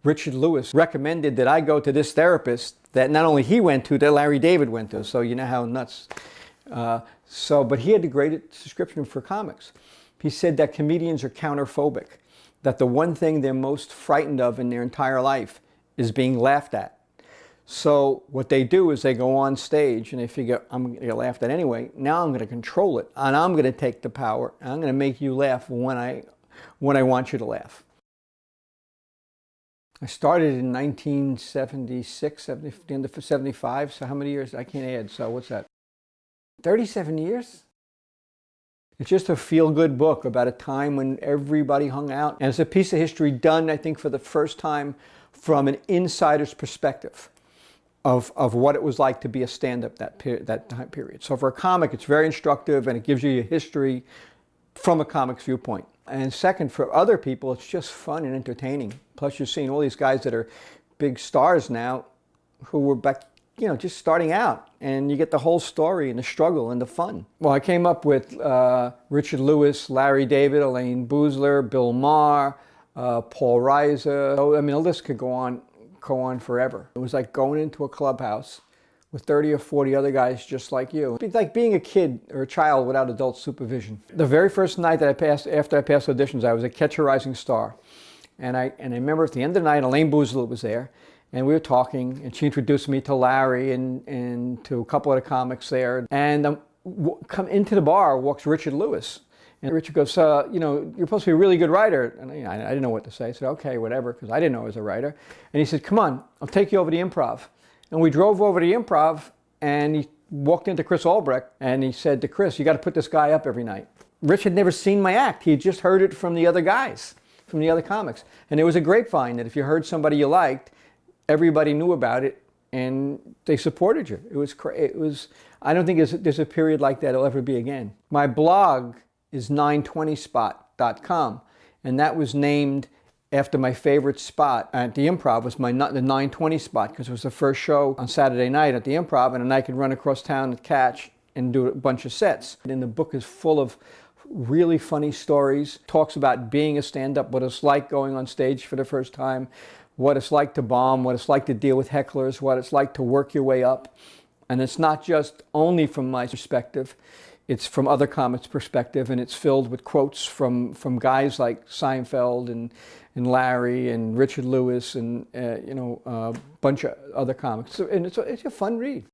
Richard Lewis recommended that I go to this therapist that not only he went to, that Larry David went to. So you know how nuts. But he had the greatest description for comics. He said that comedians are counterphobic, that the one thing they're most frightened of in their entire life is being laughed at. So what they do is they go on stage and they figure, I'm going to get laughed at anyway. Now I'm going to control it, and I'm going to take the power. And I'm going to make you laugh when I want you to laugh. I started in 1976, the end of 75. So how many years? I can't add. So what's that? 37 years? It's just a feel-good book about a time when everybody hung out. And it's a piece of history done, I think, for the first time from an insider's perspective of what it was like to be a stand-up that time period. So for a comic, it's very instructive, and it gives you a history from a comic's viewpoint. And second, for other people, it's just fun and entertaining. Plus, you're seeing all these guys that are big stars now who were back, just starting out, and you get the whole story and the struggle and the fun. Well, I came up with Richard Lewis, Larry David, Elaine Boozler, Bill Maher, Paul Reiser. I mean, the list could go on forever. It was like going into a clubhouse with 30 or 40 other guys just like you. It's like being a kid or a child without adult supervision. The very first night that after I passed auditions, I was a Catch a Rising Star. And I remember at the end of the night, Elaine Boozler was there, and we were talking, and she introduced me to Larry and to a couple of the comics there. And come into the bar walks Richard Lewis. And Richard goes, you're supposed to be a really good writer. And I didn't know what to say. I said, okay, whatever, because I didn't know I was a writer. And he said, come on, I'll take you over to the Improv. And we drove over to the Improv, and he walked into Chris Albrecht, and he said to Chris, you got to put this guy up every night. Rich had never seen my act. He had just heard it from the other guys, from the other comics. And it was a grapevine that if you heard somebody you liked, everybody knew about it, and they supported you. It was I don't think there's a period like that will ever be again. My blog is 920spot.com, and that was named after my favorite spot at the Improv was the 920 spot, because it was the first show on Saturday night at the Improv, and I could run across town and catch and do a bunch of sets. And the book is full of really funny stories, talks about being a stand-up, what it's like going on stage for the first time, what it's like to bomb, what it's like to deal with hecklers, what it's like to work your way up. And it's not just only from my perspective, it's from other comics' perspective, and it's filled with quotes from guys like Seinfeld and Larry and Richard Lewis and a bunch of other comics. And it's a fun read.